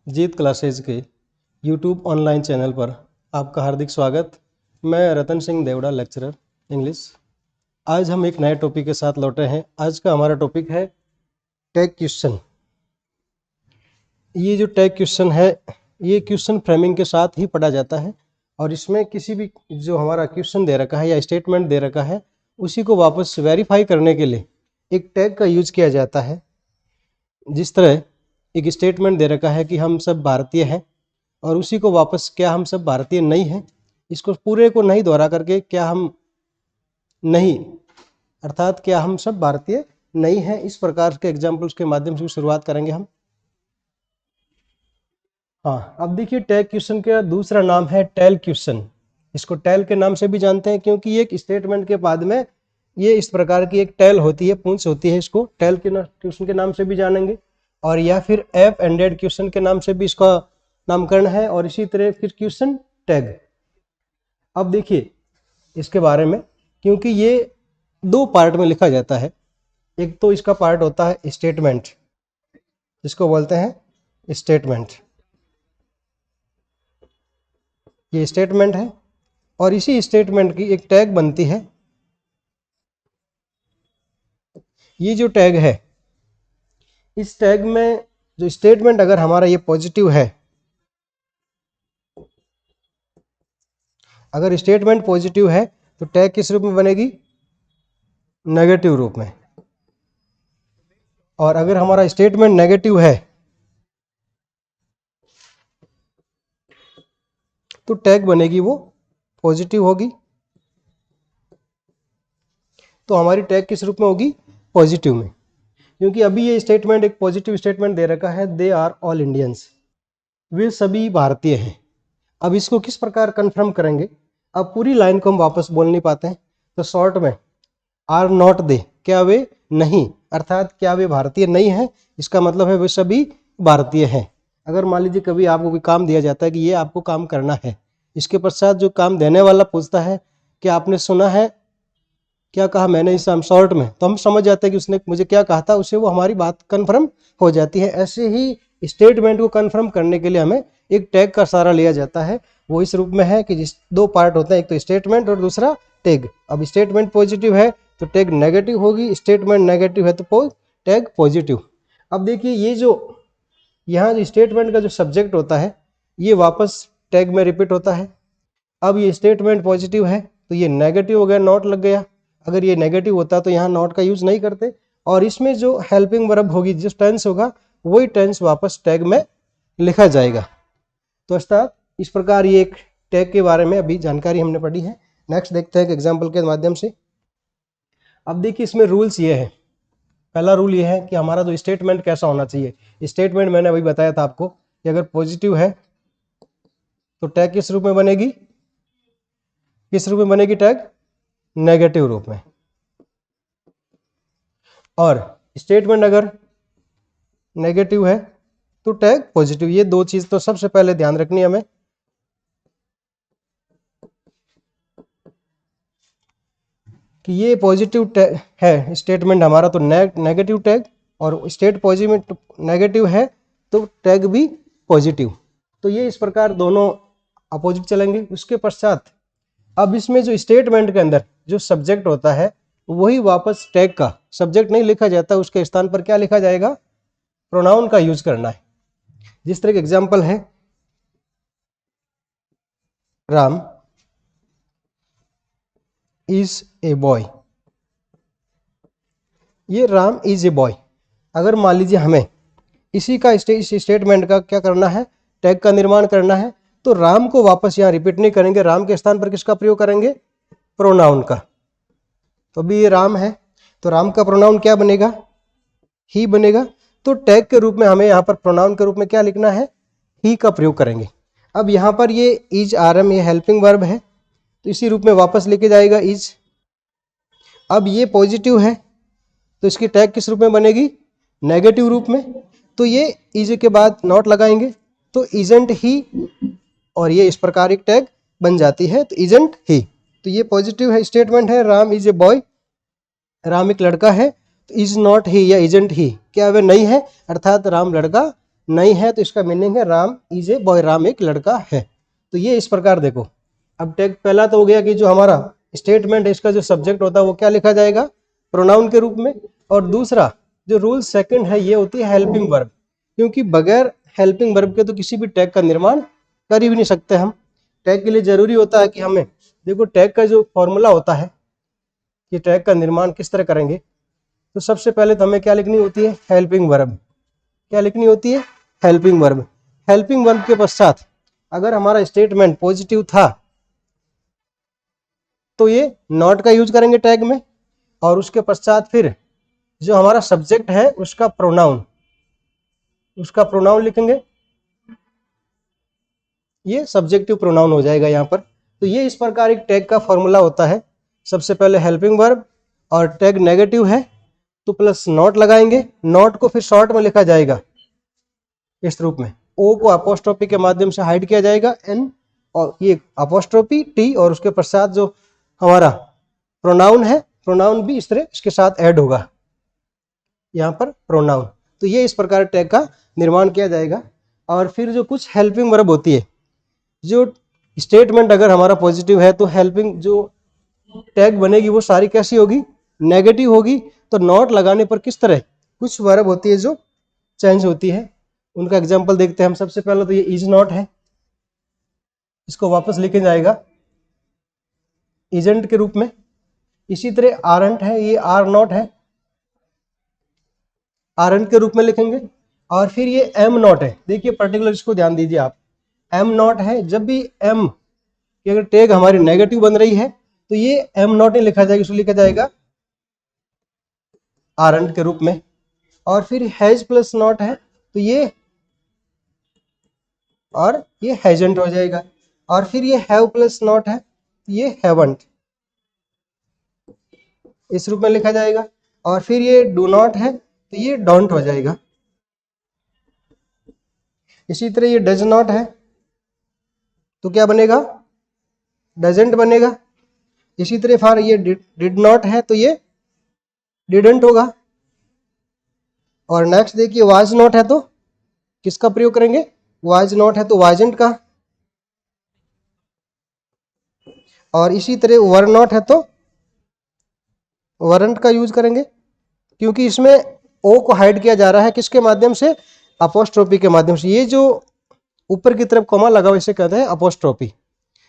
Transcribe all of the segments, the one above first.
जीत classes के YouTube online channel पर आपका हार्दिक स्वागत। मैं रतन सिंह देवड़ा, लेक्चरर इंग्लिश। आज हम एक नए टॉपिक के साथ लौटे हैं। आज का हमारा टॉपिक है टैग क्वेश्चन। ये जो टैग क्वेश्चन है, ये क्वेश्चन फ्रेमिंग के साथ ही पढ़ा जाता है और इसमें किसी भी जो हमारा क्वेश्चन दे रखा है या स्टेटमेंट दे रखा है, उसी को वापस वेरीफाई करने के लिए एक टैग का यूज किया जाता है। जिस तरह एक स्टेटमेंट दे रखा है कि हम सब भारतीय हैं और उसी को वापस क्या हम सब भारतीय नहीं हैं, इसको पूरे को नहीं दोहरा करके क्या हम नहीं अर्थात क्या हम सब भारतीय नहीं हैं, इस प्रकार के एग्जाम्पल्स के माध्यम से शुरुआत करेंगे हम। हाँ, अब देखिए टैग क्वेश्चन का दूसरा नाम है टेल क्वेश्चन। इसको टेल के नाम से भी जानते हैं क्योंकि एक स्टेटमेंट के बाद में ये इस प्रकार की एक टेल होती है, पूंछ होती है। इसको टेल के क्वेश्चन के नाम से भी जानेंगे और या फिर एफ एंडेड क्वेश्चन के नाम से भी इसका नामकरण है और इसी तरह फिर क्वेश्चन टैग। अब देखिए इसके बारे में, क्योंकि ये दो पार्ट में लिखा जाता है। एक तो इसका पार्ट होता है स्टेटमेंट, जिसको बोलते हैं स्टेटमेंट। ये स्टेटमेंट है और इसी स्टेटमेंट की एक टैग बनती है। ये जो टैग है, इस टैग में जो स्टेटमेंट अगर हमारा ये पॉजिटिव है, अगर स्टेटमेंट पॉजिटिव है तो टैग किस रूप में बनेगी? नेगेटिव रूप में। और अगर हमारा स्टेटमेंट नेगेटिव है तो टैग बनेगी वो पॉजिटिव होगी। तो हमारी टैग किस रूप में होगी? पॉजिटिव में, क्योंकि अभी ये स्टेटमेंट एक पॉजिटिव स्टेटमेंट दे रखा है, दे आर ऑल इंडियंस, वे सभी भारतीय हैं। अब इसको किस प्रकार कंफर्म करेंगे? अब पूरी लाइन को हम वापस बोल नहीं पाते हैं, तो शॉर्ट में आर नॉट दे, क्या वे नहीं, अर्थात क्या वे भारतीय नहीं हैं, इसका मतलब है वे सभी भारतीय हैं। अगर मान लीजिए कभी आपको कोई काम दिया जाता है कि ये आपको काम करना है, इसके पश्चात जो काम देने वाला पूछता है कि आपने सुना है, क्या कहा मैंने इस शॉर्ट में, तो हम समझ जाते हैं कि उसने मुझे क्या कहा था, उससे वो हमारी बात कन्फर्म हो जाती है। ऐसे ही स्टेटमेंट को कन्फर्म करने के लिए हमें एक टैग का सहारा लिया जाता है। वो इस रूप में है कि जिस दो पार्ट होते हैं, एक तो स्टेटमेंट और दूसरा टैग। अब स्टेटमेंट पॉजिटिव है तो टैग नेगेटिव होगी, स्टेटमेंट नेगेटिव है तो टैग पॉजिटिव। अब देखिए ये जो यहाँ जो स्टेटमेंट का जो सब्जेक्ट होता है, ये वापस टैग में रिपीट होता है। अब ये स्टेटमेंट पॉजिटिव है तो ये नेगेटिव हो गया, नॉट लग गया। अगर ये नेगेटिव होता तो यहाँ नॉट का यूज नहीं करते और इसमें जो हेल्पिंग वर्ब होगी, जो टेंस होगा, वही टेंस वापस टैग में लिखा जाएगा। तो अर्थात इस प्रकार ये एक टैग के बारे में अभी जानकारी हमने पढ़ी है। नेक्स्ट देखते हैं एक एग्जाम्पल के माध्यम से। अब देखिए इसमें रूल्स ये है। पहला रूल ये है कि हमारा जो स्टेटमेंट कैसा होना चाहिए। स्टेटमेंट मैंने अभी बताया था आपको कि अगर पॉजिटिव है तो टैग किस रूप में बनेगी? किस रूप में बनेगी टैग? नेगेटिव रूप में। और स्टेटमेंट अगर नेगेटिव है तो टैग पॉजिटिव। ये दो चीज तो सबसे पहले ध्यान रखनी है हमें कि ये पॉजिटिव टैग है स्टेटमेंट हमारा तो नेगेटिव टैग, और स्टेट पॉजिटिव नेगेटिव है तो टैग भी पॉजिटिव। तो ये इस प्रकार दोनों अपोजिट चलेंगे। उसके पश्चात अब इसमें जो स्टेटमेंट के अंदर जो सब्जेक्ट होता है, वही वापस टैग का सब्जेक्ट नहीं लिखा जाता, उसके स्थान पर क्या लिखा जाएगा? प्रोनाउन का यूज करना है। जिस तरह के एग्जाम्पल है, राम इज ए बॉय। ये राम इज ए बॉय। अगर मान लीजिए हमें इसी का स्टेटमेंट का क्या करना है? टैग का निर्माण करना है, तो राम को वापस यहाँ रिपीट नहीं करेंगे। राम के स्थान पर किसका प्रयोग करेंगे? प्रोनाउन का। तो अभी ये राम है तो राम का प्रोनाउन क्या बनेगा? ही बनेगा। तो टैग के रूप में हमें यहाँ पर प्रोनाउन के रूप में क्या लिखना है? ही का प्रयोग करेंगे। अब यहाँ पर ये इज आरएम, ये हेल्पिंग वर्ब है तो इसी रूप में वापस लेके जाएगा इज। अब ये पॉजिटिव है तो इसकी टैग किस रूप में बनेगी? नेगेटिव रूप में। तो ये इज के बाद नॉट लगाएंगे तो इजंट ही, और ये इस प्रकार एक टैग बन जाती है, तो इजंट ही। तो ये पॉजिटिव है स्टेटमेंट है, Ram is a boy, Ram एक लड़का है। तो इज नॉट ही या इजंट ही, क्या वे नहीं है, अर्थात राम लड़का नहीं है तो इसका मीनिंग है Ram is a boy, Ram एक लड़का है। तो ये इस प्रकार देखो, अब टैग पहला तो हो गया कि जो हमारा स्टेटमेंट है इसका जो सब्जेक्ट होता है वो क्या लिखा जाएगा, प्रोनाउन के रूप में। और दूसरा जो रूल सेकंड है ये होती है हेल्पिंग वर्ब, क्योंकि बगैर हेल्पिंग वर्ब के तो किसी भी टैग का निर्माण कर ही भी नहीं सकते हम। टैग के लिए जरूरी होता है कि हमें, देखो टैग का जो फॉर्मूला होता है कि टैग का निर्माण किस तरह करेंगे, तो सबसे पहले तो हमें क्या लिखनी होती है, हेल्पिंग वर्ब। क्या लिखनी होती है, हेल्पिंग वर्ब। हेल्पिंग वर्ब के पश्चात अगर हमारा स्टेटमेंट पॉजिटिव था तो ये नॉट का यूज करेंगे टैग में, और उसके पश्चात फिर जो हमारा सब्जेक्ट है उसका प्रोनाउन लिखेंगे, ये सब्जेक्टिव प्रोनाउन हो जाएगा यहाँ पर। तो ये इस प्रकार एक टैग का फॉर्मूला होता है। सबसे पहले हेल्पिंग वर्ब, और टैग नेगेटिव है तो प्लस नॉट लगाएंगे, नॉट को फिर शॉर्ट में लिखा जाएगा इस रूप में, ओ को अपोस्ट्रोफी के माध्यम से हाइड किया जाएगा एन, और ये अपोस्ट्रोफी टी, और उसके पश्चात जो हमारा प्रोनाउन है, प्रोनाउन भी इस तरह इसके साथ ऐड होगा यहाँ पर प्रोनाउन। तो ये इस प्रकार टैग का निर्माण किया जाएगा। और फिर जो कुछ हेल्पिंग वर्ब होती है, जो स्टेटमेंट अगर हमारा पॉजिटिव है तो हेल्पिंग जो टैग बनेगी वो सारी कैसी होगी, नेगेटिव होगी। तो नॉट लगाने पर किस तरह कुछ वर्ब होती है जो चेंज होती है, उनका एग्जांपल देखते हैं हम। सबसे पहले तो ये इज नॉट है, इसको वापस लिखे जाएगा इजेंट के रूप में। इसी तरह आरंट है, ये आर नॉट है, आरंट के रूप में लिखेंगे। और फिर ये एम नॉट है, देखिए पर्टिकुलर इसको ध्यान दीजिए आप, एम नॉट है। जब भी एम की अगर टैग हमारी नेगेटिव बन रही है तो ये एम नॉट नहीं लिखा जाएगा, इसको लिखा जाएगा आरंट के रूप में। और फिर हैज प्लस नॉट है तो ये, और ये हैजंट हो जाएगा। और फिर ये हैव प्लस नॉट है तो ये हैवंट, इस रूप में लिखा जाएगा। और फिर ये डू नॉट है तो ये डोंट हो जाएगा। इसी तरह ये डज नॉट है तो क्या बनेगा, डजेंट बनेगा। इसी तरह फिर ये डिड नॉट है तो ये डिडंट होगा। और नेक्स्ट देखिए वाज नॉट है तो किसका प्रयोग करेंगे, वाज नॉट है तो वाजेंट का। और इसी तरह वर नॉट है तो वरंट का यूज करेंगे, क्योंकि इसमें ओ को हाइड किया जा रहा है किसके माध्यम से, अपोस्ट्रोफी के माध्यम से। ये जो ऊपर की तरफ कॉमा लगा हुआ इसे कहते हैं अपोस्ट्रोफी,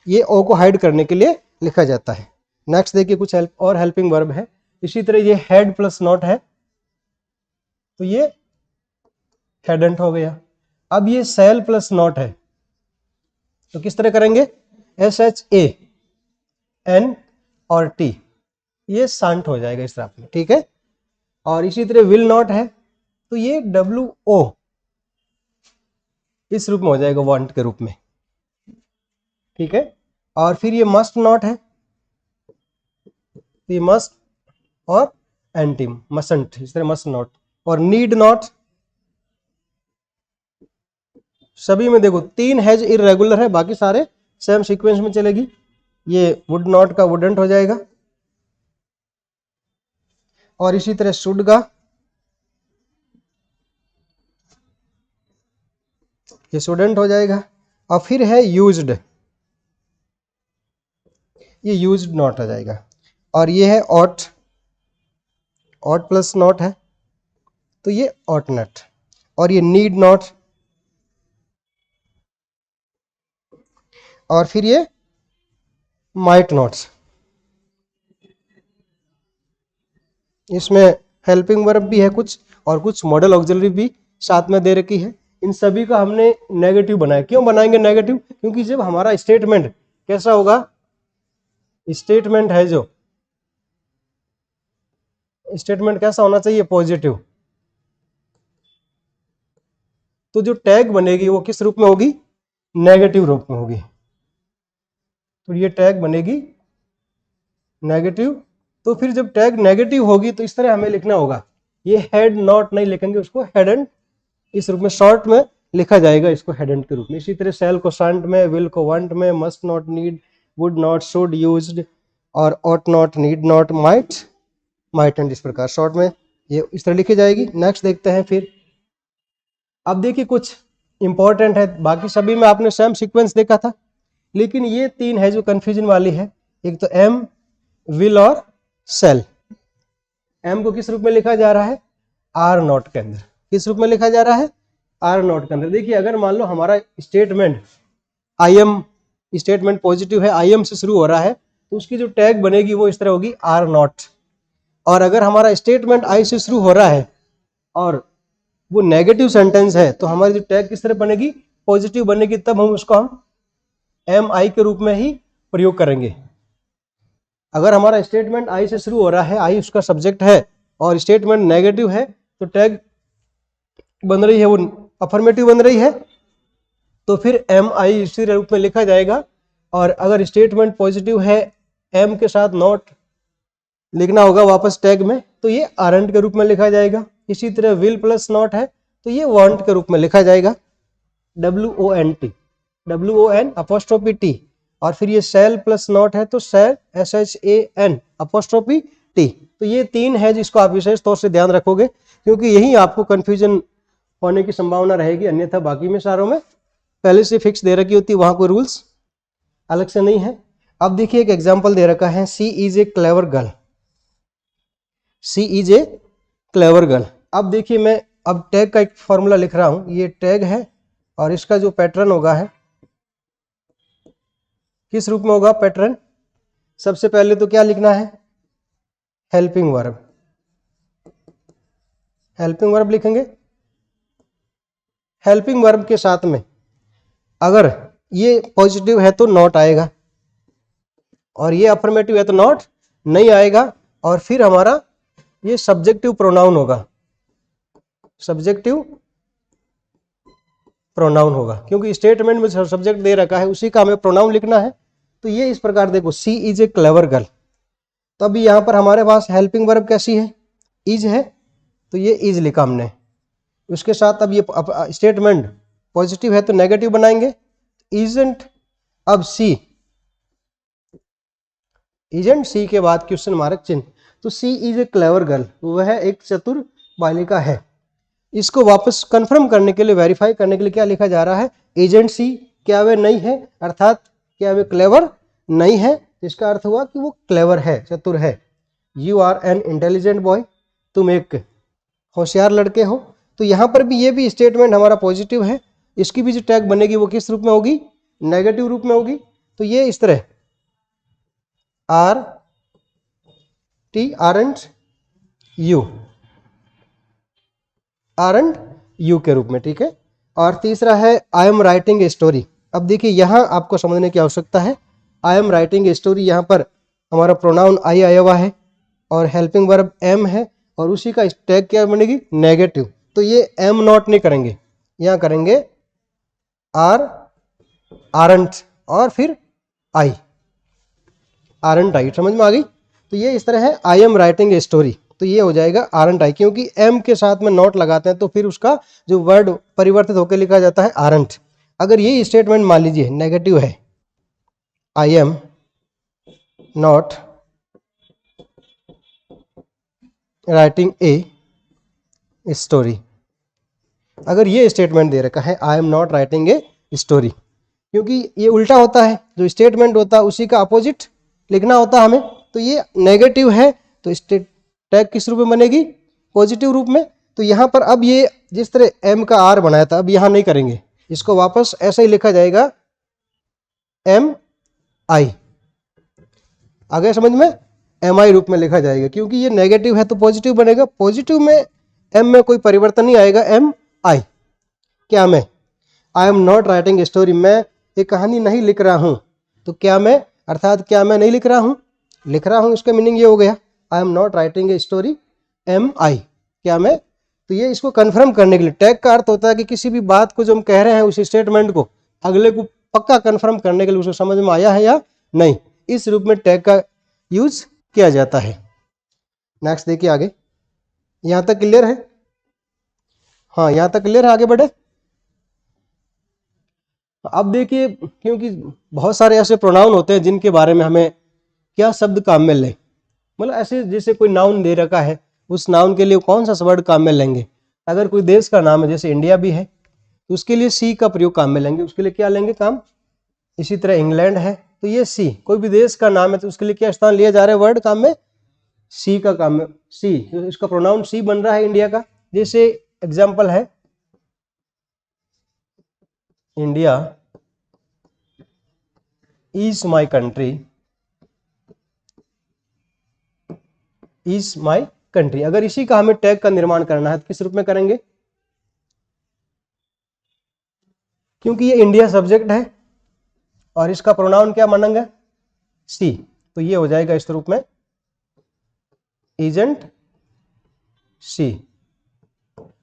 ये ओ को हाइड करने के लिए लिखा जाता है। नेक्स्ट देखिए कुछ हेल्प और हेल्पिंग वर्ब है। इसी तरह ये हेड प्लस नॉट है तो ये हेडेंट हो गया। अब ये सेल प्लस नॉट है तो किस तरह करेंगे, एस एच ए एन और टी, ये सांट हो जाएगा इस तरह में, ठीक है। और इसी तरह विल नॉट है तो ये डब्ल्यू ओ इस रूप में हो जाएगा, वांट के रूप में, ठीक है। और फिर ये मस्ट नॉट है तो ये मस्ट और एंटीम मसंट, इस तरह मस्ट नॉट। और नीड नॉट, सभी में देखो तीन हैज इरेगुलर है, बाकी सारे सेम सीक्वेंस में चलेगी। ये वुड नॉट का वुडंट हो जाएगा। और इसी तरह शुड का ये स्टूडेंट हो जाएगा। और फिर है यूज्ड, ये यूज्ड नॉट आ जाएगा। और ये है ऑट, ऑट प्लस नॉट है तो ये ऑट नट। और ये नीड नॉट, और फिर ये माइट नॉट्स। इसमें हेल्पिंग वर्ब भी है कुछ, और कुछ मॉडल ऑक्सिलरी भी साथ में दे रखी है। इन सभी का हमने नेगेटिव बनाया। क्यों बनाएंगे नेगेटिव, क्योंकि जब हमारा स्टेटमेंट कैसा होगा, स्टेटमेंट है जो स्टेटमेंट कैसा होना चाहिए, पॉजिटिव, तो जो टैग बनेगी वो किस रूप में होगी, नेगेटिव रूप में होगी। तो ये टैग बनेगी नेगेटिव। तो फिर जब टैग नेगेटिव होगी तो इस तरह हमें लिखना होगा, ये हेड नॉट नहीं लिखेंगे, उसको हेडेंट इस रूप में शॉर्ट में लिखा जाएगा, इसको हेडेंट के रूप में। इसी तरह सेल को संट में, विल को वांट में, must not, need, would not, should, used, और ought not, need not, might and, इस प्रकार शॉर्ट में ये इस तरह लिखी जाएगी। नेक्स्ट देखते हैं फिर अब देखिए कुछ इंपॉर्टेंट है, बाकी सभी में आपने सेम सीक्वेंस देखा था, लेकिन ये तीन है जो कंफ्यूजन वाली है। एक तो एम, विल और सेल। एम को किस रूप में लिखा जा रहा है? आर नॉट के अंदर। किस रूप में लिखा जा रहा है? आर नॉट के अंदर। देखिए अगर मान लो हमारा statement I am statement positive है, आई एम से शुरू हो रहा है, तो उसकी जो टैग बनेगी वो इस तरह होगी आर नॉट। और अगर हमारा स्टेटमेंट आई से शुरू हो रहा है और वो नेगेटिव सेंटेंस है, तो हमारी जो टैग किस तरह बनेगी? पॉजिटिव बनेगी। तब हम उसको हम एम आई के रूप में ही प्रयोग करेंगे। अगर हमारा स्टेटमेंट आई से शुरू हो रहा है, आई उसका सब्जेक्ट है और स्टेटमेंट नेगेटिव है, तो टैग बन रही है वो अफर्मेटिव बन रही है, तो फिर एम आई इसी रूप में लिखा जाएगा। और अगर स्टेटमेंट पॉजिटिव है, एम के साथ नॉट लिखना होगा वापस टैग में, तो ये आरंट के रूप में लिखा जाएगा। इसी तरह विल प्लस नॉट है तो ये वांट के रूप में लिखा जाएगा, WONT, WON अपोस्ट्रोफी टी। और फिर ये सेल प्लस नॉट है तो सेल SHAN अपोस्ट्रोफी टी। तो ये तीन है जिसको आप विशेष तौर से ध्यान रखोगे, क्योंकि यही आपको कंफ्यूजन होने की संभावना रहेगी। अन्यथा बाकी में सारों में पहले से फिक्स दे रखी होती है, वहां कोई रूल्स अलग से नहीं है। अब देखिए एक एग्जाम्पल दे रखा है, she is a clever girl. She is a clever girl. अब देखिए मैं अब टैग का एक फॉर्मूला लिख रहा हूं। ये टैग है और इसका जो पैटर्न होगा है किस रूप में होगा? पैटर्न सबसे पहले तो क्या लिखना है? Helping verb. हेल्पिंग वर्ब लिखेंगे। हेल्पिंग वर्ब के साथ में अगर ये पॉजिटिव है तो नॉट आएगा और ये अफर्मेटिव है तो नॉट नहीं आएगा। और फिर हमारा ये सब्जेक्टिव प्रोनाउन होगा, सब्जेक्टिव प्रोनाउन होगा, क्योंकि स्टेटमेंट में सब्जेक्ट दे रखा है उसी का हमें प्रोनाउन लिखना है। तो ये इस प्रकार देखो, सी इज ए क्लेवर गर्ल। तो अभी यहां पर हमारे पास हेल्पिंग वर्ब कैसी है? इज है, तो ये इज लिखा हमने। उसके साथ अब ये स्टेटमेंट पॉजिटिव है तो नेगेटिव बनाएंगे, इजंट। अब सी, इजंट सी के बाद क्वेश्चन मार्क चिन्ह। तो सी इज ए क्लेवर गर्ल, वह एक चतुर बालिका है। इसको वापस कंफर्म करने के लिए, वेरीफाई करने के लिए क्या लिखा जा रहा है? एजेंट सी, क्या वे नहीं है, अर्थात क्या वे क्लेवर नहीं है। इसका अर्थ हुआ कि वो क्लेवर है, चतुर है। You are an intelligent boy, तुम एक होशियार लड़के हो। तो यहां पर भी ये भी स्टेटमेंट हमारा पॉजिटिव है, इसकी भी जो टैग बनेगी वो किस रूप में होगी? नेगेटिव रूप में होगी। तो ये इस तरह R T, aren't you, aren't you के रूप में, ठीक है। और तीसरा है I am writing a story. अब देखिए यहां आपको समझने की आवश्यकता है, I am writing a story, यहां पर हमारा प्रोनाउन आई आया हुआ है और हेल्पिंग वर्ब एम है और उसी का टैग क्या बनेगी? नेगेटिव। तो ये एम नॉट नहीं करेंगे, यहां करेंगे आर, आरंट और फिर आई, आरंट आई। समझ में आ गई? तो ये इस तरह है, I am writing a story, तो ये हो जाएगा आरंट आई, क्योंकि एम के साथ में नॉट लगाते हैं तो फिर उसका जो वर्ड परिवर्तित होकर लिखा जाता है आरंट। अगर ये स्टेटमेंट मान लीजिए नेगेटिव है, आई am not writing a story, अगर ये स्टेटमेंट दे रखा है आई am not writing a story, क्योंकि ये उल्टा होता है, जो स्टेटमेंट होता है उसी का अपोजिट लिखना होता है हमें। तो ये नेगेटिव है तो टैग किस रूप में बनेगी? पॉजिटिव रूप में। तो यहां पर अब ये जिस तरह एम का आर बनाया था, अब यहां नहीं करेंगे, इसको वापस ऐसा ही लिखा जाएगा एम आई। आ गया समझ में? एम आई रूप में लिखा जाएगा, क्योंकि ये नेगेटिव है तो पॉजिटिव बनेगा। पॉजिटिव में एम में कोई परिवर्तन नहीं आएगा, एम आई। क्या मैं, आई am not writing a story, मैं एक कहानी नहीं लिख रहा हूं। तो क्या मैं, अर्थात क्या मैं नहीं लिख रहा हूं, लिख रहा हूं, इसका मीनिंग ये हो गया I am not writing a story, am I, क्या मैं। तो ये इसको कंफर्म करने के लिए, टैग का अर्थ होता है कि किसी भी बात को जो हम कह रहे हैं उस स्टेटमेंट को अगले को पक्का कंफर्म करने के लिए, उसको समझ में आया है या नहीं, इस रूप में टैग का यूज किया जाता है। नेक्स्ट देखिए आगे, यहां तक क्लियर है? हाँ यहां तक क्लियर है, आगे बढ़े। अब देखिए, क्योंकि बहुत सारे ऐसे प्रोनाउन होते हैं जिनके बारे में हमें क्या शब्द काम में लें, मतलब ऐसे जैसे कोई नाउन दे रखा है, उस नाउन के लिए कौन सा वर्ड काम में लेंगे। अगर कोई देश का नाम है, जैसे इंडिया भी है, तो उसके लिए सी का प्रयोग काम में लेंगे। उसके लिए क्या लेंगे काम? इसी तरह इंग्लैंड है तो ये सी, कोई भी देश का नाम है तो उसके लिए क्या स्थान लिया जा रहा है वर्ड काम में? सी का काम में, सी, इसका प्रोनाउन सी बन रहा है इंडिया का। जैसे एग्जाम्पल है India is my country, is my country. अगर इसी का हमें टैग का निर्माण करना है तो किस रूप में करेंगे? क्योंकि ये इंडिया सब्जेक्ट है और इसका प्रोनाउन क्या मानेंगे? सी, तो ये हो जाएगा इस रूप में इजेंट सी।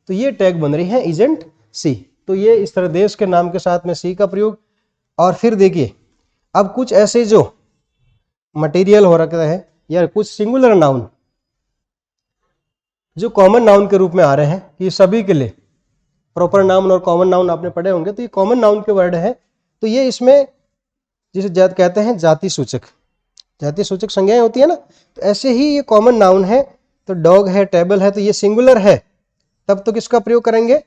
तो ये टैग बन रही है इजेंट सी। तो ये इस तरह देश के नाम के साथ में सी का प्रयोग। और फिर देखिए अब कुछ ऐसे जो मटेरियल हो रखा है या कुछ सिंगुलर नाउन जो कॉमन नाउन के रूप में आ रहे हैं, ये सभी के लिए प्रॉपर नाउन और कॉमन नाउन आपने पढ़े होंगे, तो ये कॉमन नाउन के वर्ड है। तो ये इसमें जिसे कहते हैं जाति सूचक, जाति सूचक संज्ञाएं होती है ना, तो ऐसे ही ये कॉमन नाउन है। तो डॉग है, टेबल है, तो ये सिंगुलर है, तब तो किसका प्रयोग करेंगे?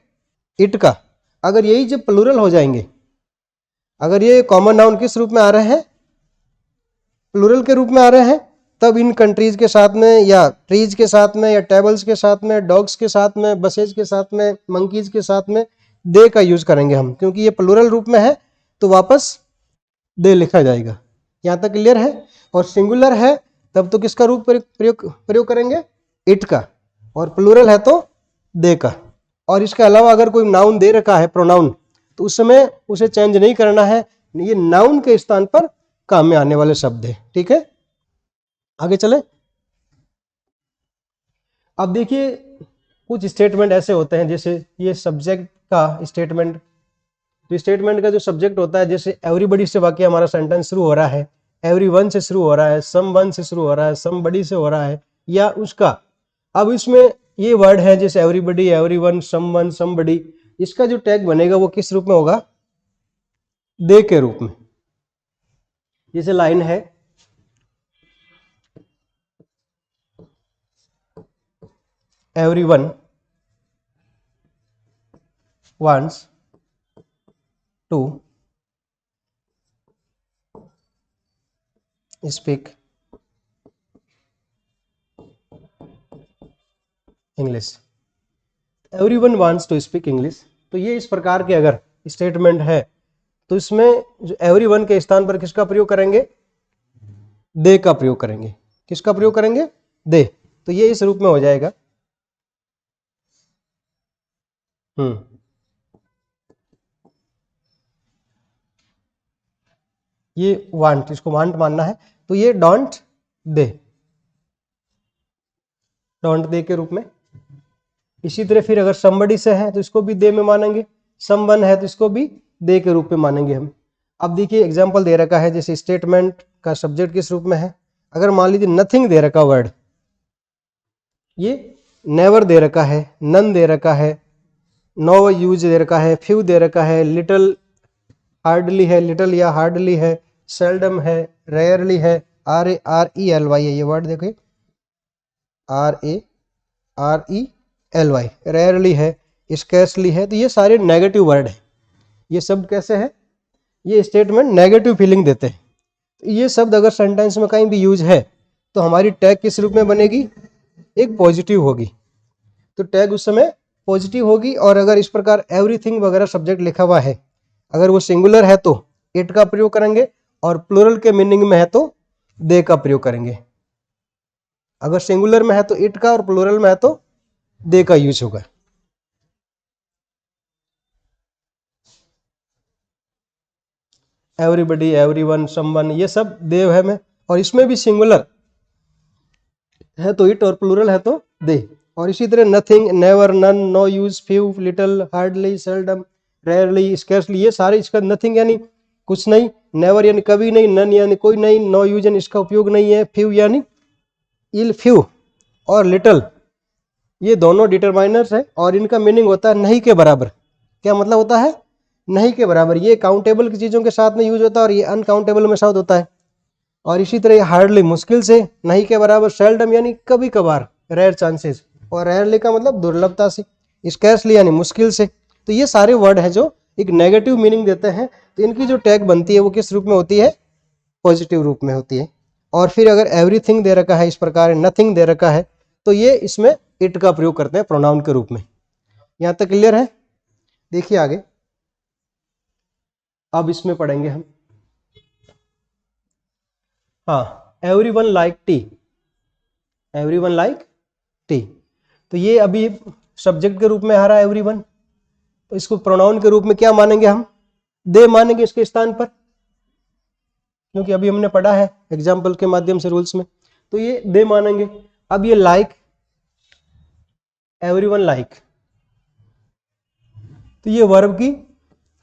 इट का। अगर यही जब प्लूरल हो जाएंगे, अगर ये कॉमन नाउन किस रूप में आ रहे हैं? प्लूरल के रूप में आ रहे हैं, तब इन कंट्रीज के साथ में या ट्रीज के साथ में या टेबल्स के साथ में, डॉग्स के साथ में, बसेज के साथ में, मंकीज के साथ में दे का यूज करेंगे हम, क्योंकि ये प्लूरल रूप में है तो वापस दे लिखा जाएगा। यहाँ तक क्लियर है? और सिंगुलर है तब तो किसका रूप प्रयोग करेंगे? इट का। और प्लूरल है तो दे का। और इसके अलावा अगर कोई नाउन दे रखा है प्रोनाउन, तो उस समय उसे चेंज नहीं करना है, ये नाउन के स्थान पर काम में आने वाले शब्द है। ठीक है, आगे चले। अब देखिए कुछ स्टेटमेंट ऐसे होते हैं, जैसे ये सब्जेक्ट का स्टेटमेंट, तो स्टेटमेंट का जो सब्जेक्ट होता है, जैसे एवरीबडी से वाक्य हमारा सेंटेंस शुरू हो रहा है, एवरीवन से शुरू हो रहा है, समवन से शुरू हो रहा है, समबडी से हो रहा है, या उसका। अब इसमें ये वर्ड है जैसे एवरीबडी, एवरीवन, समवन, समबडी, इसका जो टैग बनेगा वो किस रूप में होगा? दे के रूप में। जैसे लाइन है everyone wants to speak English. Everyone wants to speak English. तो ये इस प्रकार के अगर स्टेटमेंट है तो इसमें जो everyone के स्थान पर किसका प्रयोग करेंगे? दे का प्रयोग करेंगे। किसका प्रयोग करेंगे? दे। तो ये इस रूप में हो जाएगा ये वांट, इसको वांट मानना है, तो ये डोंट दे, डोंट दे के रूप में। इसी तरह फिर अगर somebody से है तो इसको भी दे में मानेंगे, someone है तो इसको भी दे के रूप में मानेंगे हम। अब देखिए एग्जाम्पल दे रखा है, जैसे स्टेटमेंट का सब्जेक्ट किस रूप में है। अगर मान लीजिए नथिंग दे रखा वर्ड, ये नेवर दे रखा है, नन दे रखा है, नो यूज दे रखा है, फ्यू दे रखा है, लिटिल हार्डली है, लिटिल या हार्डली है, सेल्डम है, रेयरली है, RARELY है ये वर्ड, देखिए RARELY, रेयरली है, स्कैर्सली है, तो ये सारे नेगेटिव वर्ड हैं। ये शब्द कैसे है? ये स्टेटमेंट नेगेटिव फीलिंग देते हैं। तो ये शब्द अगर सेंटेंस में कहीं भी यूज है तो हमारी टैग किस रूप में बनेगी? एक पॉजिटिव होगी, तो टैग उस समय पॉजिटिव होगी। और अगर इस प्रकार एवरीथिंग वगैरह सब्जेक्ट लिखा हुआ है, अगर वो सिंगुलर है तो इट का प्रयोग करेंगे, और प्लूरल के मीनिंग में है तो दे का प्रयोग करेंगे। अगर सिंगुलर में है तो इट का, और प्लूरल में है तो दे का यूज होगा। एवरीबडी, एवरीवन, समवन, ये सब दे है में, और इसमें भी सिंगुलर है तो इट और प्लूरल है तो दे। और इसी तरह nothing, never, none, no use, few, little, hardly, seldom, rarely, scarcely, ये सारे इसका नथिंग यानी कुछ नहीं, नेवर यानी कभी नहीं, नन यानी कोई नहीं, नो यूज यानी इसका उपयोग नहीं है, फ्यू यानी इल फ्यू, और लिटिल, ये दोनों डिटरमाइनर्स है और इनका मीनिंग होता है नहीं के बराबर। क्या मतलब होता है? नहीं के बराबर। ये काउंटेबल की चीज़ों के साथ में यूज होता है और ये अनकाउंटेबल में साथ होता है। और इसी तरह हार्डली मुश्किल से, नहीं के बराबर, सेल्डम यानी कभी कभार, रेयर चांसेस, और रेयरली का मतलब दुर्लभता से, स्कैर्सली यानी मुश्किल से, तो ये सारे वर्ड हैं जो एक नेगेटिव मीनिंग देते हैं, तो इनकी जो टैग बनती है वो किस रूप में होती है, पॉजिटिव रूप में होती है। और फिर अगर एवरीथिंग दे रखा है इस प्रकार, नथिंग दे रखा है, तो ये इसमें इट का प्रयोग करते हैं प्रोनाउन के रूप में। यहां तक क्लियर है? देखिए आगे, अब इसमें पढ़ेंगे हम। हाँ, everyone like T, everyone like T, तो ये अभी सब्जेक्ट के रूप में आ रहा है एवरीवन, तो इसको प्रोनाउन के रूप में क्या मानेंगे हम, दे मानेंगे इसके स्थान पर, क्योंकि अभी हमने पढ़ा है एग्जाम्पल के माध्यम से रूल्स में, तो ये दे मानेंगे। अब ये लाइक, एवरीवन लाइक, तो ये वर्ब की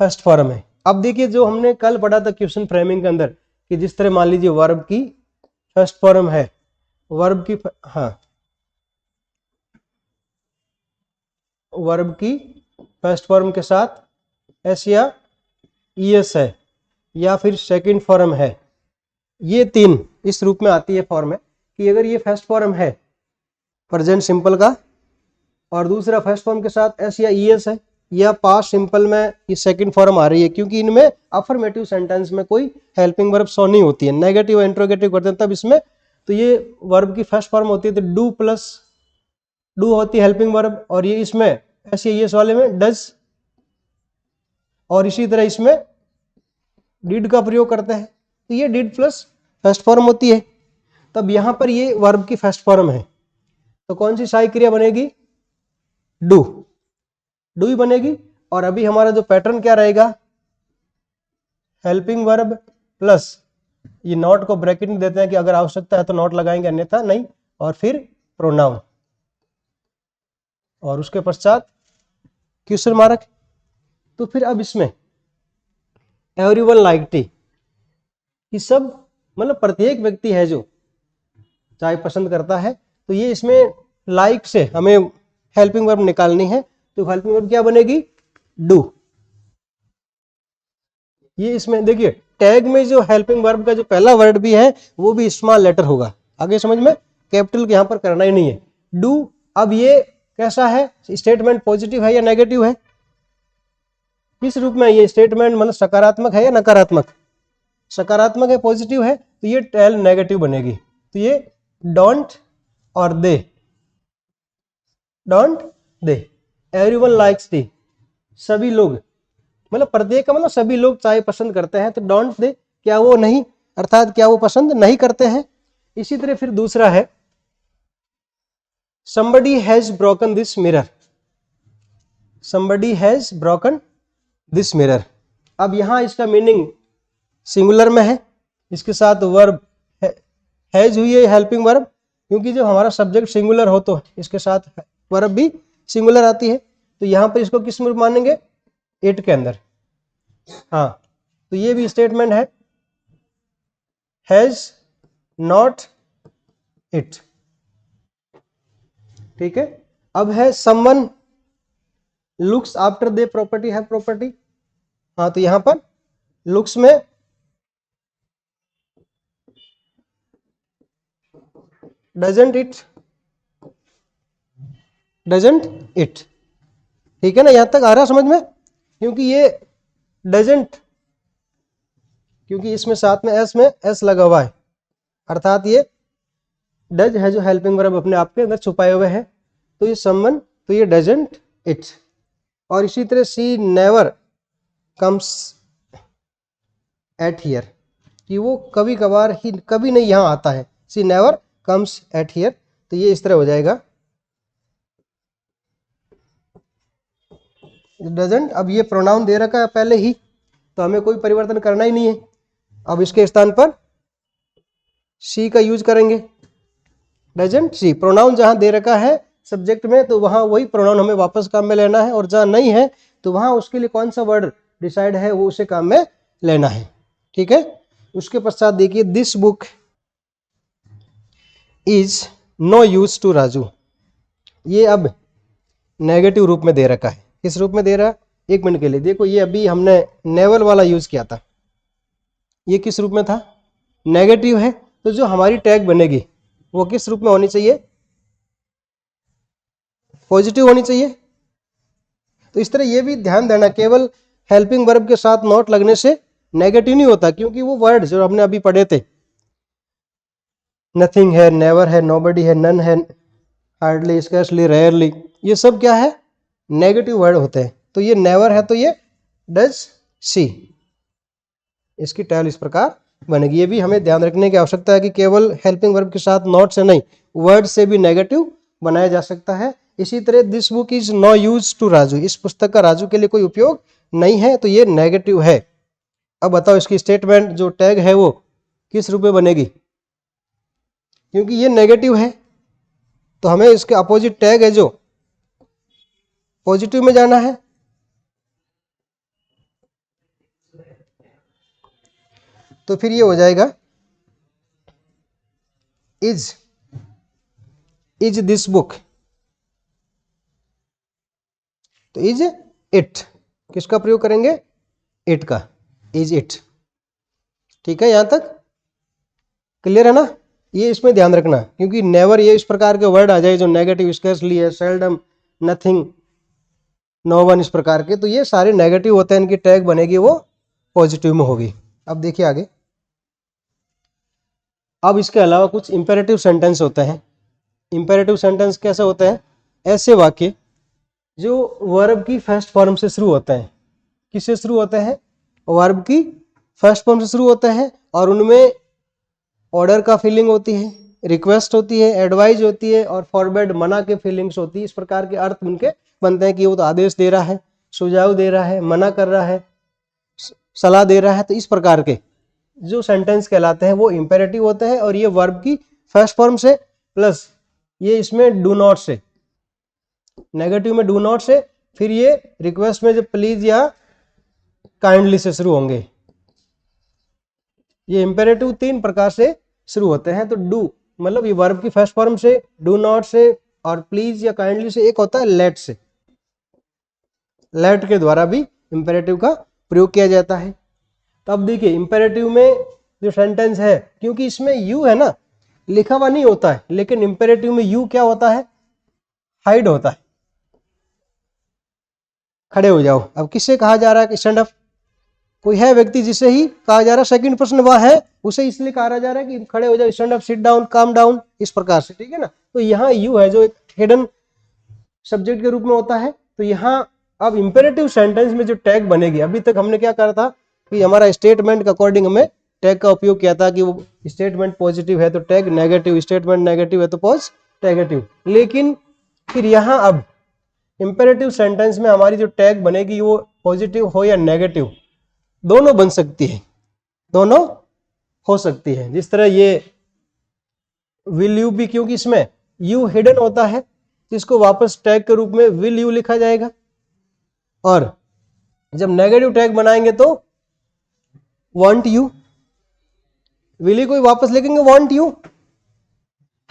फर्स्ट फॉर्म है। अब देखिए जो हमने कल पढ़ा था क्वेश्चन फ्रेमिंग के अंदर, कि जिस तरह मान लीजिए वर्ब की फर्स्ट फॉर्म है, वर्ब की वर्ब की फर्स्ट फॉर्म के साथ एस या ईएस है, या फिर सेकंड फॉर्म है, ये तीन इस रूप में आती है फॉर्म है, कि अगर ये फर्स्ट फॉर्म है प्रेजेंट सिंपल का, और दूसरा फर्स्ट फॉर्म के साथ एस या ईएस है, या पास्ट सिंपल में ये सेकंड फॉर्म आ रही है, क्योंकि इनमें अफर्मेटिव सेंटेंस में कोई हेल्पिंग वर्ब शो नहीं होती है, नेगेटिव इंट्रोगेटिव करते हैं तब इसमें, तो ये वर्ब की फर्स्ट फॉर्म होती है, तो डू प्लस डू होती है हेल्पिंग वर्ब, और ये इसमें एस या ईएस वाले में डज, और इसी तरह इसमें डिड का प्रयोग करते हैं, तो ये डिड प्लस फर्स्ट फॉर्म होती है। तब यहां पर ये वर्ब की फर्स्ट फॉर्म है, तो कौन सी सहायक क्रिया बनेगी, डू, डू ही बनेगी। और अभी हमारा जो पैटर्न क्या रहेगा, हेल्पिंग वर्ब प्लस ये नॉट को ब्रैकेट में देते हैं कि अगर आवश्यकता है तो नॉट लगाएंगे, अन्यथा नहीं, और फिर प्रोनाउन, और उसके पश्चात क्वेश्चन मार्क। तो फिर अब इसमें एवरीवन लाइक टी, ये सब मतलब प्रत्येक व्यक्ति है जो चाय पसंद करता है, तो ये इसमें लाइक से हमें हेल्पिंग वर्ब निकालनी है, तो हेल्पिंग वर्ब क्या बनेगी, डू। ये इसमें देखिए टैग में जो हेल्पिंग वर्ब का जो पहला वर्ड भी है वो भी स्मॉल लेटर होगा, आगे समझ में, कैपिटल यहां पर करना ही नहीं है, डू। अब ये कैसा है स्टेटमेंट, पॉजिटिव है या नेगेटिव है, किस रूप में ये स्टेटमेंट, मतलब सकारात्मक है या नकारात्मक, सकारात्मक है, पॉजिटिव है, तो ये टेल नेगेटिव बनेगी, तो ये डोंट और they, don't they. Everyone likes tea, सभी लोग, मतलब प्रत्येक का मतलब सभी लोग चाय पसंद करते हैं, तो डोंट दे क्या वो नहीं, अर्थात क्या वो पसंद नहीं करते हैं। इसी तरह फिर दूसरा है somebody has broken this mirror, somebody has broken this mirror। अब यहां इसका मीनिंग सिंगुलर में है, इसके साथ वर्ब हैज हुई है हेल्पिंग वर्ब, क्योंकि जब हमारा सब्जेक्ट सिंगुलर हो तो इसके साथ वर्ब भी सिंगुलर आती है, तो यहां पर इसको किस में मानेंगे, इट के अंदर। हाँ, तो ये भी स्टेटमेंट है, हैज नॉट इट, ठीक है। अब है someone looks after they property है प्रॉपर्टी, हाँ, तो यहां पर लुक्स में डजंट इट, डजंट इट, ठीक है ना, यहां तक आ रहा समझ में, क्योंकि ये डजंट, क्योंकि इसमें साथ में एस लगा हुआ है, अर्थात ये डज है जो हेल्पिंग वर्ब अपने आप के अंदर छुपाए हुए हैं, तो ये समवन, तो ये डजंट इट। और इसी तरह सी नेवर कम्स एट हियर, कि वो कभी कभार ही, कभी नहीं यहां आता है, सी नेवर कम्स एट हियर, तो ये इस तरह हो जाएगा डजंट। अब ये प्रोनाउन दे रखा है पहले ही, तो हमें कोई परिवर्तन करना ही नहीं है, अब इसके स्थान पर सी का यूज करेंगे, डजंट सी। प्रोनाउन जहां दे रखा है सब्जेक्ट में, तो वहां वही प्रोनाउन हमें वापस काम में लेना है, और जहां नहीं है तो वहां उसके लिए कौन सा वर्ड डिसाइड है वो उसे काम में लेना है, ठीक है। उसके पश्चात देखिए this book is no use to Raju, ये अब नेगेटिव रूप में दे रखा है, किस रूप में दे रहा है, एक मिनट के लिए देखो, ये अभी हमने नेवल वाला यूज किया था, ये किस रूप में था, नेगेटिव है, तो जो हमारी टैग बनेगी वो किस रूप में होनी चाहिए, पॉजिटिव होनी चाहिए। तो इस तरह ये भी ध्यान देना, केवल हेल्पिंग वर्ब के साथ नॉट लगने से नेगेटिव नहीं होता, क्योंकि वो वर्ड जो हमने अभी पढ़े थे, नथिंग है, नेवर है, नोबडी है, नन है, हार्डली, स्कैर्सली, रेयरली, ये सब क्या है, नेगेटिव वर्ड होते हैं। तो ये नेवर है तो ये डज सी, इसकी टेल इस प्रकार बनेगी। ये भी हमें ध्यान रखने की आवश्यकता है कि केवल हेल्पिंग वर्ब के साथ नॉट से नहीं, वर्ड से भी नेगेटिव बनाया जा सकता है। इसी तरह this book is no use to Raju, इस पुस्तक का राजू के लिए कोई उपयोग नहीं है, तो ये नेगेटिव है। अब बताओ इसकी स्टेटमेंट जो टैग है वो किस रूप में बनेगी, क्योंकि ये नेगेटिव है तो हमें इसके अपोजिट टैग है जो पॉजिटिव में जाना है। तो फिर ये हो जाएगा इज दिस बुक, तो इज इट, किसका प्रयोग करेंगे, इट का, इज इट। ठीक है, यहां तक क्लियर है ना। ये इसमें ध्यान रखना, क्योंकि नेवर ये इस प्रकार के वर्ड आ जाए जो नेगेटिव, स्कैर्सली है, सेल्डम, नथिंग, नो वन, इस प्रकार के, तो ये सारे नेगेटिव होते हैं, इनकी टैग बनेगी वो पॉजिटिव में होगी। अब देखिए आगे, अब इसके अलावा कुछ इंपेरेटिव सेंटेंस होते हैं। इंपेरेटिव सेंटेंस कैसे होते हैं, ऐसे वाक्य जो वर्ब की फर्स्ट फॉर्म से शुरू होते हैं। किससे शुरू होते हैं, वर्ब की फर्स्ट फॉर्म से शुरू होते हैं, और उनमें ऑर्डर का फीलिंग होती है, रिक्वेस्ट होती है, एडवाइज होती है, और फॉरवर्ड, मना के फीलिंग्स होती है। इस प्रकार के अर्थ उनके बनते हैं कि वो तो आदेश दे रहा है, सुझाव दे रहा है, मना कर रहा है, सलाह दे रहा है। तो इस प्रकार के जो सेंटेंस कहलाते हैं वो इंपेरेटिव होते हैं, और ये वर्ब की फर्स्ट फॉर्म से, प्लस ये इसमें डू नॉट से, नेगेटिव में डू नॉट से, फिर ये रिक्वेस्ट में जो प्लीज या काइंडली से शुरू होंगे। ये इंपेरेटिव तीन प्रकार से शुरू होते हैं। तो डू मतलब ये वर्ब की फर्स्ट फॉर्म से, डू नॉट से, और प्लीज या काइंडली से। एक होता है लेट से, लेट के द्वारा भी इंपेरेटिव का प्रयोग किया जाता है। तो अब देखिए इंपेरेटिव में जो सेंटेंस है, क्योंकि इसमें यू है ना, लिखा हुआ नहीं होता है, लेकिन इंपेरेटिव में यू क्या होता है, हाइड होता है, खड़े हो जाओ। अब किससे कहा जा रहा है कि स्टैंड अप, कोई है व्यक्ति जिसे ही कहा जा रहा है, सेकंड पर्सन वह है, उसे इसलिए कहा जा रहा है कि खड़े हो जाओ, stand up, sit down, calm down, इस प्रकार से। ठीक है ना। तो यहाँ यू है जो एक हिडन सब्जेक्ट के रूप में होता है। तो यहाँ अब इंपेरेटिव सेंटेंस में जो टैग बनेगी, अभी तक हमने क्या करा था कि हमारा स्टेटमेंट के अकॉर्डिंग हमें टैग का उपयोग किया था कि वो स्टेटमेंट पॉजिटिव है तो टैग नेगेटिव, स्टेटमेंट नेगेटिव है तो पॉज नेगेटिव। लेकिन फिर यहाँ अब इंपेरेटिव सेंटेंस में हमारी जो टैग बनेगी वो पॉजिटिव हो या नेगेटिव, दोनों बन सकती है, दोनों हो सकती है। जिस तरह ये विल यू भी, क्योंकि इसमें यू हिडन होता है, इसको वापस टैग के रूप में विल यू लिखा जाएगा, और जब नेगेटिव टैग बनाएंगे तो वांट यू, विल यू को वापस लिखेंगे वांट यू।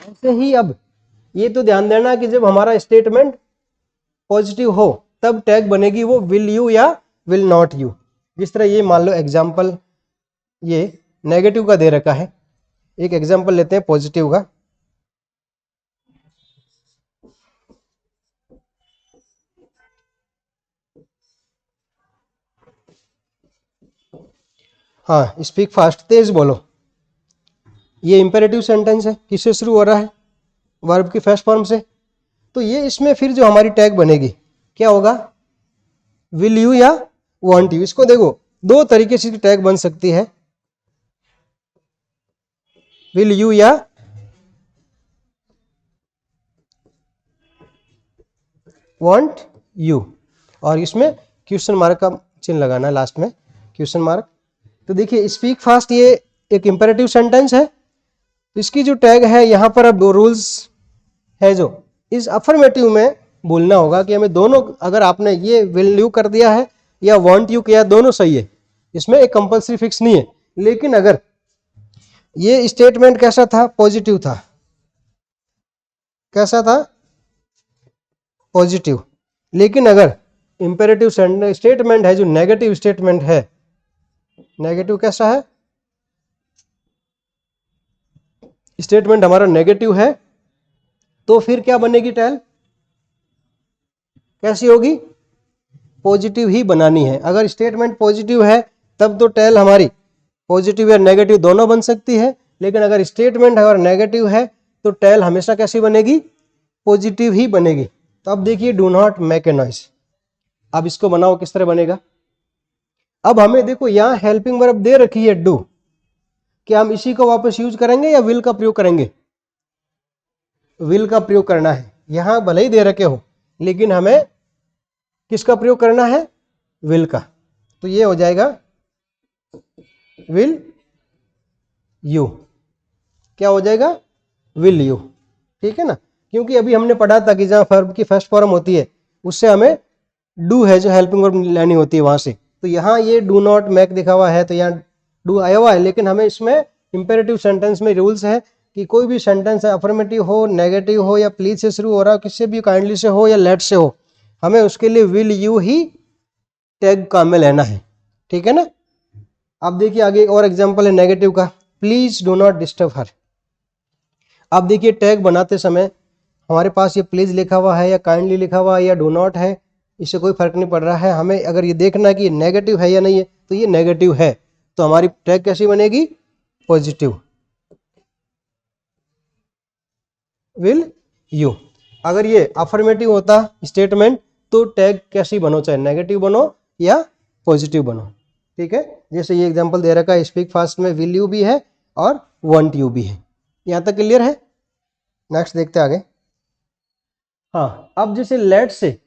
ऐसे ही अब ये तो ध्यान देना कि जब हमारा स्टेटमेंट पॉजिटिव हो तब टैग बनेगी वो विल यू या विल नॉट यू। जिस तरह ये मान लो एग्जाम्पल ये नेगेटिव का दे रखा है, एक एग्जाम्पल लेते हैं पॉजिटिव का। हाँ, स्पीक फास्ट, तेज बोलो। ये इंपेरेटिव सेंटेंस है, किससे शुरू हो रहा है, वर्ब की फर्स्ट फॉर्म से। तो ये इसमें फिर जो हमारी टैग बनेगी क्या होगा, विल यू या वांट यू। इसको देखो दो तरीके से टैग बन सकती है, विल यू या वांट यू, और इसमें क्वेश्चन मार्क का चिन्ह लगाना है लास्ट में, क्वेश्चन मार्क। तो देखिए स्पीक फास्ट ये एक इंपेरेटिव सेंटेंस है, इसकी जो टैग है यहाँ पर अब रूल्स है जो इस अफर्मेटिव में बोलना होगा कि हमें दोनों, अगर आपने ये विल यू कर दिया है या वांट यू किया, दोनों सही है, इसमें एक कंपल्सरी फिक्स नहीं है। लेकिन अगर ये स्टेटमेंट कैसा था, पॉजिटिव था, कैसा था, पॉजिटिव। लेकिन अगर इंपेरेटिव स्टेटमेंट है जो नेगेटिव स्टेटमेंट है, नेगेटिव कैसा है, स्टेटमेंट हमारा नेगेटिव है, तो फिर क्या बनेगी टैल, कैसी होगी, पॉजिटिव ही बनानी है। अगर स्टेटमेंट पॉजिटिव है तब तो टेल हमारी पॉजिटिव या नेगेटिव दोनों बन सकती है, लेकिन अगर स्टेटमेंट अगर नेगेटिव है तो टेल हमेशा कैसी बनेगी? पॉजिटिव ही बनेगी। तो अब देखिए do not make a noise, अब इसको बनाओ किस तरह बनेगा। अब हमें देखो यहाँ हेल्पिंग वर्ब दे रखी है डू, क्या हम इसी को वापस यूज करेंगे या विल का प्रयोग करेंगे? विल का प्रयोग करना है। यहां भले ही दे रखे हो लेकिन हमें किसका प्रयोग करना है? विल का। तो ये हो जाएगा विल यू। क्या हो जाएगा? Will you. ठीक है ना, क्योंकि अभी हमने पढ़ा था कि जहां वर्ब की फर्स्ट फॉर्म होती है उससे हमें डू है जो हेल्पिंग वर्ब लेनी होती है वहां से। तो यहाँ ये डू नॉट मेक दिखा हुआ है तो यहाँ डू आया हुआ है, लेकिन हमें इसमें इंपेरेटिव सेंटेंस में रूल्स है कि कोई भी सेंटेंस है अफर्मेटिव हो, नेगेटिव हो या प्लीज से शुरू हो रहा हो, किससे भी काइंडली से हो या लेट से हो, हमें उसके लिए विल यू ही टैग काम में लेना है। ठीक है ना। अब देखिए आगे एक और एग्जांपल है नेगेटिव का, please do not disturb her. अब देखिए टैग बनाते समय हमारे पास ये प्लीज लिखा हुआ है या काइंडली लिखा हुआ है या डू नॉट है, इससे कोई फर्क नहीं पड़ रहा है। हमें अगर ये देखना है कि ये नेगेटिव है या नहीं है, तो ये नेगेटिव है तो हमारी टैग कैसी बनेगी? Positive, will you. अगर ये अफर्मेटिव होता स्टेटमेंट तो टैग कैसी बनो, चाहे नेगेटिव बनो या पॉजिटिव बनो। ठीक है, जैसे ये एग्जांपल दे रखा है स्पीक फास्ट में विल यू भी है और वांट यू भी है। यहां तक क्लियर है? नेक्स्ट देखते हैं आगे। हाँ, अब जैसे लेट से,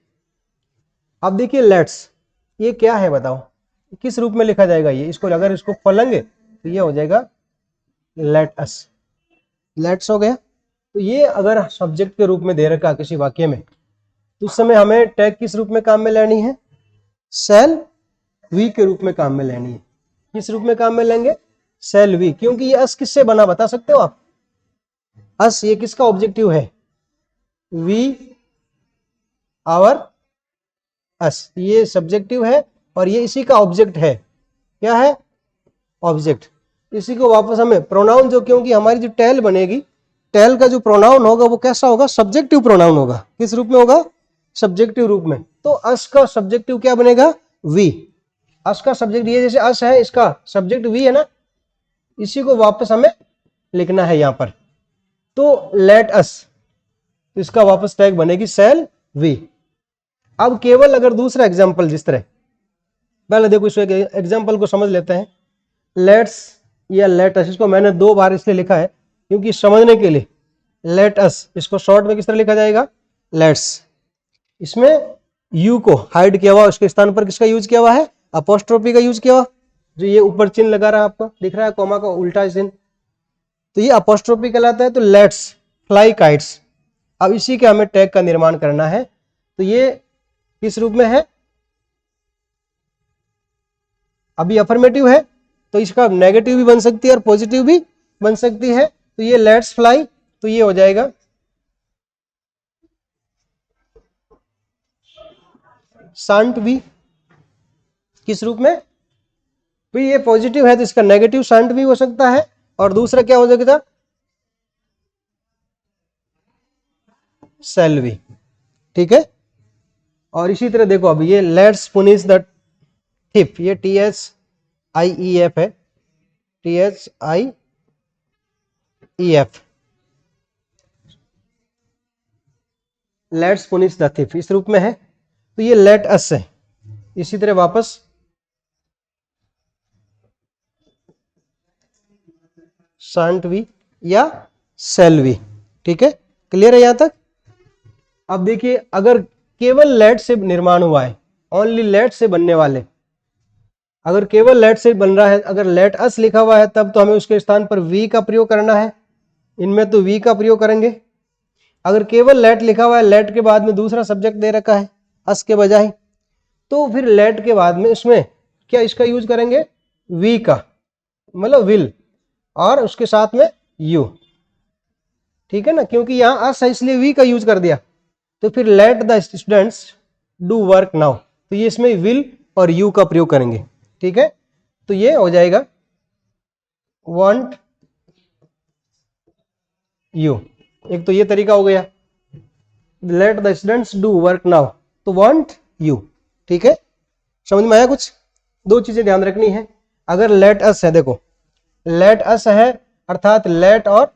अब देखिए लेट्स ये क्या है बताओ, किस रूप में लिखा जाएगा ये? इसको अगर इसको खोलेंगे तो ये हो जाएगा लेट अस। लेट्स हो गया। तो ये अगर सब्जेक्ट के रूप में दे रखा किसी वाक्य में तो उस समय हमें टैग किस रूप में काम में लेनी है? सेल वी के रूप में काम में लेनी है। किस रूप में काम में लेंगे? सेल वी, क्योंकि ये अस किससे बना बता सकते हो आप? अस ये किसका ऑब्जेक्टिव है? वी आवर अस, ये सब्जेक्टिव है और ये इसी का ऑब्जेक्ट है। क्या है? ऑब्जेक्ट। इसी को वापस हमें प्रोनाउन जो, क्योंकि हमारी जो टेल बनेगी, टेल का जो प्रोनाउन होगा वो कैसा होगा? सब्जेक्टिव प्रोनाउन होगा। किस रूप में होगा? सब्जेक्टिव रूप में। तो अस का सब्जेक्टिव क्या बनेगा? वी। अस का सब्जेक्ट ये जैसे अस है, इसका सब्जेक्ट वी है ना, इसी को वापस हमें लिखना है यहां पर। तो लेट अस, इसका वापस टैग बनेगी सेल वी। अब केवल अगर दूसरा एग्जाम्पल जिस तरह, पहले देखो इस एग्जाम्पल को समझ लेते हैं। लेट्स या लेट अस, इसको मैंने 2 बार इसलिए लिखा है क्योंकि समझने के लिए। लेट अस, इसको शॉर्ट में किस तरह लिखा जाएगा? लेट्स। इसमें यू को हाइड किया हुआ, उसके स्थान पर किसका यूज किया हुआ है? अपोस्ट्रोफी का यूज किया हुआ। जो ये ऊपर चिन्ह लगा रहा है आपको दिख रहा है, कोमा का उल्टा चिन्ह, तो ये अपोस्ट्रोफी कहलाता है। तो लेट्स फ्लाई काइट्स। अब इसी के हमें टैग का निर्माण करना है। तो ये किस रूप में है? अभी अफर्मेटिव है तो इसका नेगेटिव भी बन सकती है और पॉजिटिव भी बन सकती है। तो ये लेट्स फ्लाई, तो ये हो जाएगा शांट भी। किस रूप में? तो ये पॉजिटिव है तो इसका नेगेटिव शांट भी हो सकता है, और दूसरा क्या हो जाएगा? सेल भी। ठीक है। और इसी तरह देखो अभी ये लेट्स पुनिश द थिफ, ये THIEF है, THIEF, let's punish the thief इस रूप में है। तो ये लेट अस है। इसी तरह वापस शांट वी या सेल वी। ठीक है, क्लियर है यहां तक? अब देखिए अगर केवल लेट से निर्माण हुआ है, ओनली लेट से बनने वाले, अगर केवल लेट से बन रहा है, अगर लेट अस लिखा हुआ है तब तो हमें उसके स्थान पर वी का प्रयोग करना है। इनमें तो वी का प्रयोग करेंगे। अगर केवल लेट लिखा हुआ है, लेट के बाद में दूसरा सब्जेक्ट दे रखा है अस के बजाय, तो फिर लेट के बाद में इसमें क्या इसका यूज करेंगे? वी का, मतलब विल, और उसके साथ में यू। ठीक है ना, क्योंकि यहां अस है इसलिए वी का यूज कर दिया। तो फिर let the students do work now, तो ये इसमें विल और यू का प्रयोग करेंगे। ठीक है, तो ये हो जाएगा वांट यू। एक तो ये तरीका हो गया, let the students do work now, तो वांट यू। ठीक है, समझ में आया कुछ? दो चीजें ध्यान रखनी है। अगर लेट अस है, देखो लेट अस है अर्थात लेट और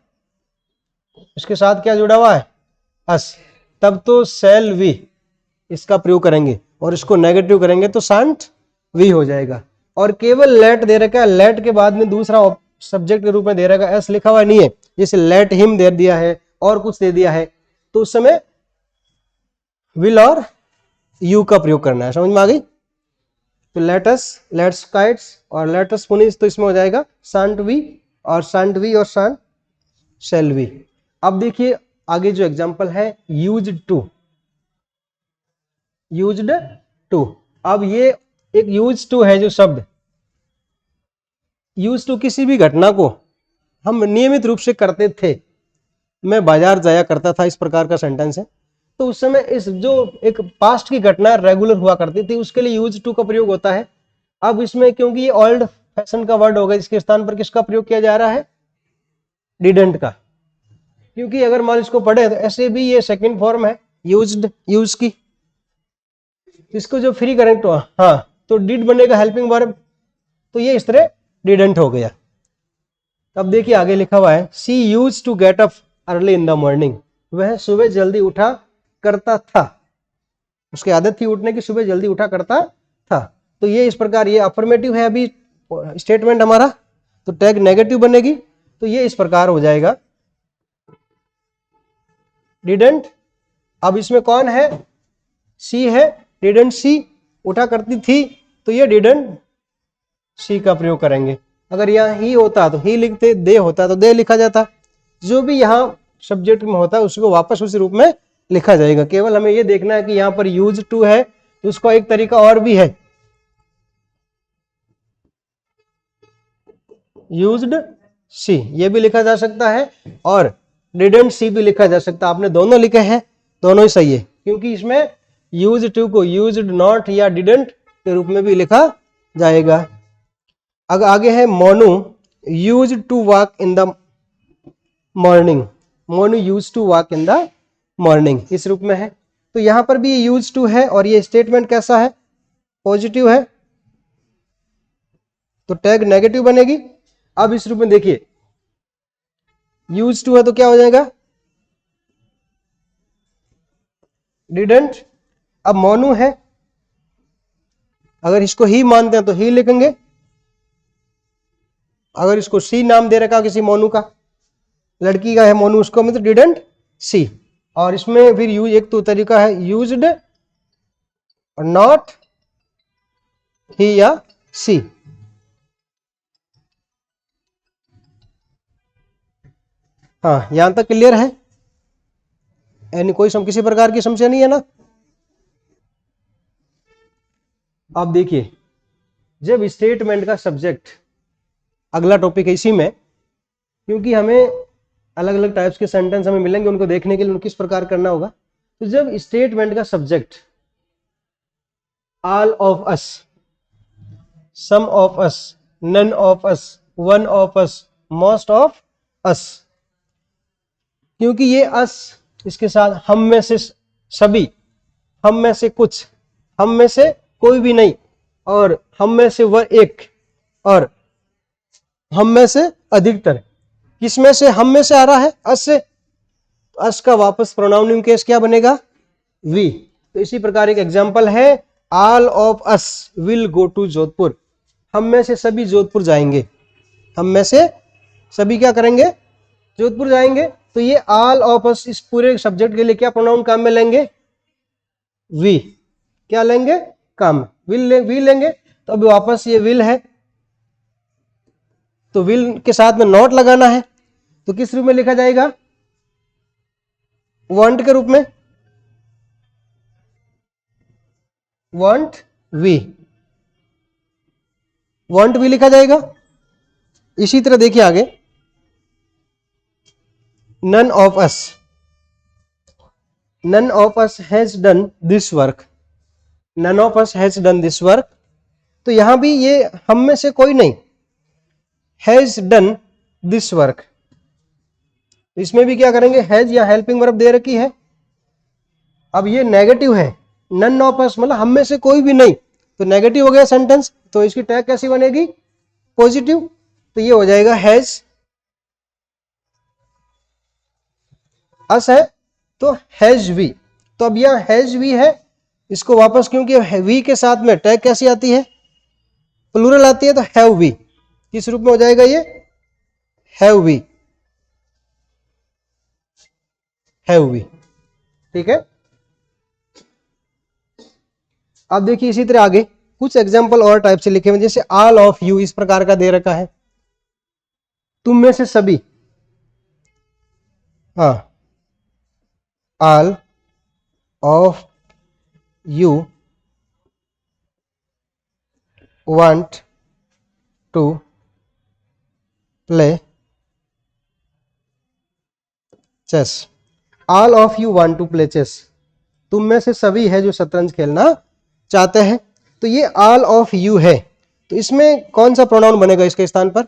इसके साथ क्या जुड़ा हुआ है, अस, तब तो सेल वी इसका प्रयोग करेंगे और इसको नेगेटिव करेंगे तो शांत वी हो जाएगा। और केवल लेट दे रखा है, लेट के बाद में दूसरा सब्जेक्ट के रूप में दे रखा है, एस लिखा हुआ नहीं है, जैसे लेट हिम दे दिया है और कुछ दे दिया है, तो उस समय विल और यू का प्रयोग करना है। समझ में आ गई? तो लेटस, लेट्स काइट्स और लेटस पुनिस, तो इसमें हो जाएगा शांत वी और शांत वी और शांत शेल वी। अब देखिए आगे जो एग्जांपल है, यूज्ड टू, यूज्ड टू। अब ये एक यूज टू है जो शब्द, यूज टू किसी भी घटना को हम नियमित रूप से करते थे, मैं बाजार जाया करता था, इस प्रकार का सेंटेंस है, तो उस समय इस जो एक पास्ट की घटना रेगुलर हुआ करती थी उसके लिए यूज टू का प्रयोग होता है। अब इसमें क्योंकि ये ओल्ड फैशन का वर्ड होगा, इसके स्थान पर किसका प्रयोग किया जा रहा है, डिडंट का। क्योंकि अगर मान इसको पढ़े तो ऐसे भी ये सेकंड फॉर्म है यूज्ड, यूज की, इसको जो फ्री करें तो हाँ, तो डिड बनेगा हेल्पिंग वर्ब, तो ये इस तरह डिडंट हो गया। अब देखिए आगे लिखा हुआ है, she used to get up early in the morning, वह सुबह जल्दी उठा करता था, उसकी आदत थी उठने की, सुबह जल्दी उठा करता था। तो ये इस प्रकार, ये अफर्मेटिव है अभी स्टेटमेंट हमारा, तो टैग नेगेटिव बनेगी, तो ये इस प्रकार हो जाएगा डिडंट। अब इसमें कौन है, सी है, डिडंट सी, उठा करती थी, तो ये डिडंट सी का प्रयोग करेंगे। अगर यहाँ ही होता तो ही लिखते, दे होता तो दे लिखा जाता, जो भी यहाँ सब्जेक्ट में होता है उसको वापस उसी रूप में लिखा जाएगा। केवल हमें ये देखना है कि यहाँ पर यूज टू है तो उसका एक तरीका और भी है, यूज्ड सी ये भी लिखा जा सकता है और डिडंट सी भी लिखा जा सकता है। आपने दोनों लिखे हैं, दोनों ही सही है, क्योंकि इसमें यूज टू को यूज्ड नॉट या डिडंट के रूप में भी लिखा जाएगा। अब आगे है Monu use to walk in the morning, Monu use to walk in the morning इस रूप में है, तो यहां पर भी यूज टू है और ये स्टेटमेंट कैसा है, पॉजिटिव है, तो टैग नेगेटिव बनेगी। अब इस रूप में देखिए यूज टू है तो क्या हो जाएगा, डिडंट। अब मोनू है, अगर इसको ही मानते हैं तो ही लिखेंगे, अगर इसको सी नाम दे रखा किसी मोनू का, लड़की का है मोनू, उसको मतलब डिडंट सी। और इसमें फिर यूज एक तो तरीका है यूज्ड और नॉट ही या सी। हाँ यहां तक क्लियर है, यानी कोई किसी प्रकार की समस्या नहीं है ना। अब देखिए जब स्टेटमेंट का सब्जेक्ट, अगला टॉपिक है इसी में, क्योंकि हमें अलग अलग टाइप्स के सेंटेंस हमें मिलेंगे, उनको देखने के लिए किस प्रकार करना होगा। तो जब स्टेटमेंट का subject all of us, some of us, none of us, one of us, most of us, क्योंकि ये अस इसके साथ हम में से सभी, हम में से कुछ, हम में से कोई भी नहीं, और हम में से वह एक, और हम में से अधिकतर, किसमें से, हम में से आ रहा है, अस से, तो अस का वापस प्रोनाउन इन केस क्या बनेगा, वी। तो इसी प्रकार एक एग्जांपल है, all of us will go to Jodhpur, हम में से सभी जोधपुर जाएंगे, हम में से सभी क्या करेंगे, जोधपुर जाएंगे। तो ये ऑल ऑफ अस इस पूरे सब्जेक्ट के लिए क्या प्रोनाउन काम में लेंगे, वी, क्या लेंगे, काम, वी लेंगे। तो अभी वापस ये विल है, तो विल के साथ में नॉट लगाना है, तो किस रूप में लिखा जाएगा, वांट के रूप में, वांट वी, वांट वी लिखा जाएगा। इसी तरह देखिए आगे, none of us, none of us has done this work, none of us has done this work, तो यहां भी ये हम में से कोई नहीं, हैज डन दिस वर्क, इसमें भी क्या करेंगे, हैज या हेल्पिंग वर्ब दे रखी है। अब ये नेगेटिव है, नन ऑफ अस मतलब हम में से कोई भी नहीं, तो नेगेटिव हो गया सेंटेंस, तो इसकी टैग कैसी बनेगी? पॉजिटिव। तो ये हो जाएगा हैज, अस है तो हैज वी। तो अब यह हैज वी है, इसको वापस, क्योंकि वी के साथ में टैग कैसी आती है? प्लूरल आती है, तो हैव वी। किस रूप में हो जाएगा ये? Have we, have we. ठीक है। अब देखिए इसी तरह आगे कुछ एग्जाम्पल और टाइप से लिखे हुए, जैसे ऑल ऑफ यू इस प्रकार का दे रखा है, तुम में से सभी। हाँ, all of you want to play chess. All of you want to play chess, तुम में से सभी है जो शतरंज खेलना चाहते हैं। तो ये ऑल ऑफ यू है, तो इसमें कौन सा प्रोनाउन बनेगा इसके स्थान पर?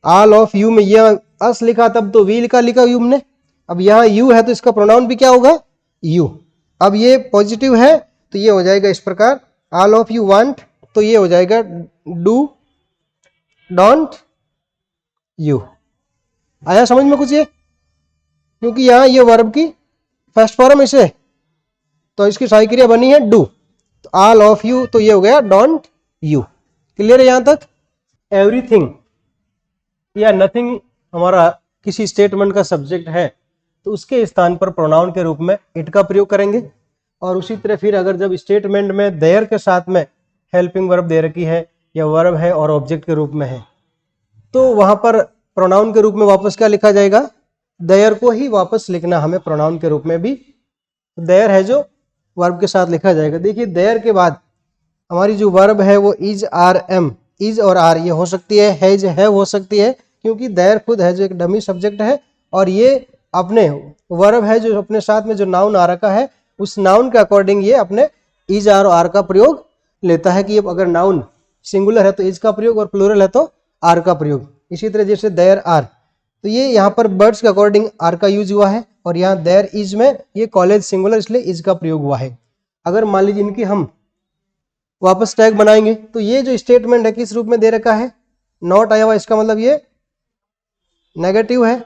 ऑल ऑफ यू में यह अस लिखा तब तो वी लिखा यू ने, अब यहां यू है तो इसका प्रोनाउन भी क्या होगा? यू। अब ये पॉजिटिव है तो ये हो जाएगा इस प्रकार, ऑल ऑफ यू वांट, तो ये हो जाएगा डू डोंट यू। आया समझ में कुछ ये? क्योंकि यहां ये वर्ब की फर्स्ट फॉर्म इसे, तो इसकी सही क्रिया बनी है डू। तो ऑल ऑफ यू, तो ये हो गया डोंट यू। क्लियर है यहां तक? एवरीथिंग या नथिंग हमारा किसी स्टेटमेंट का सब्जेक्ट है, तो उसके स्थान पर प्रोनाउन के रूप में इट का प्रयोग करेंगे। और उसी तरह फिर अगर जब स्टेटमेंट में देयर के साथ में हेल्पिंग वर्ब दे रखी है या वर्ब है और ऑब्जेक्ट के रूप में है, तो वहां पर प्रोनाउन के रूप में वापस क्या लिखा जाएगा? देयर को ही वापस लिखना हमें प्रोनाउन के रूप में भी। देयर है जो वर्ब के साथ लिखा जाएगा। देखिए देयर के बाद हमारी जो वर्ब है वो इज आर एम, इज और आर ये हो सकती है, हैज है हो सकती है, क्योंकि देयर खुद है जो एक डमी सब्जेक्ट है, और ये अपने वर्ब है जो अपने साथ में जो नाउन आ रखा है उस नाउन के अकॉर्डिंग ये अपने इज आर का प्रयोग लेता है, कि अगर नाउन सिंगुलर है तो इज का प्रयोग और प्लूरल है तो आर का प्रयोग। इसी तरह जैसे देयर आर, तो ये यहाँ पर बर्ड्स के अकॉर्डिंग आर का यूज हुआ है, और यहाँ देयर इज में ये कॉलेज सिंगुलर इसलिए इज का प्रयोग हुआ है। अगर मान लीजिए इनकी हम वापस टैग बनाएंगे, तो ये जो स्टेटमेंट है किस रूप में दे रखा है? नॉट आया हुआ, इसका मतलब ये नेगेटिव है,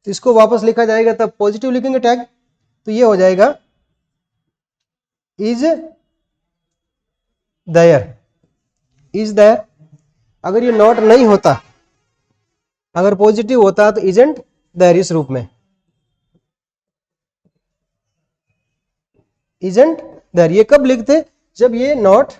तो इसको वापस लिखा जाएगा तब पॉजिटिव लिखेंगे टैग, तो ये हो जाएगा इज देयर, इज देयर। अगर ये नॉट नहीं होता, अगर पॉजिटिव होता तो इजंट देयर इस रूप में, इजंट देयर। ये कब लिखते? जब ये नॉट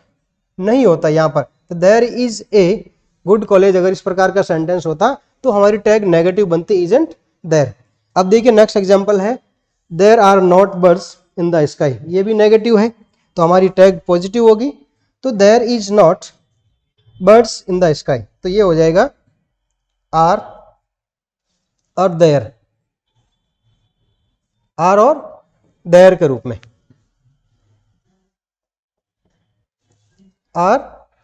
नहीं होता यहां पर, तो there is a good college अगर इस प्रकार का सेंटेंस होता तो हमारी टैग नेगेटिव बनती, इजंट देयर। अब देखिए नेक्स्ट एग्जांपल है, there are not birds in the sky, ये भी नेगेटिव है तो हमारी टैग पॉजिटिव होगी, तो there is not birds in the sky, तो ये हो जाएगा आर और देयर, आर और देयर के रूप में, आर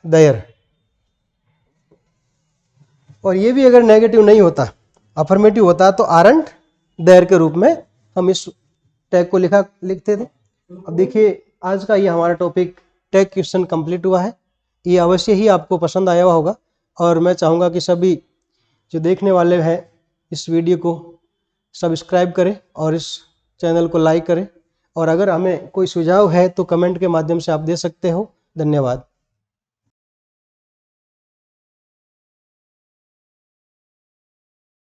देयर। और ये भी अगर नेगेटिव नहीं होता, अफर्मेटिव होता, तो आरंट देयर के रूप में हम इस टैग को लिखते थे। अब देखिए आज का ये हमारा टॉपिक टैग क्वेश्चन कंप्लीट हुआ है। ये अवश्य ही आपको पसंद आया हुआ होगा, और मैं चाहूँगा कि सभी जो देखने वाले हैं इस वीडियो को सब्सक्राइब करें और इस चैनल को लाइक करें, और अगर हमें कोई सुझाव है तो कमेंट के माध्यम से आप दे सकते हो। धन्यवाद।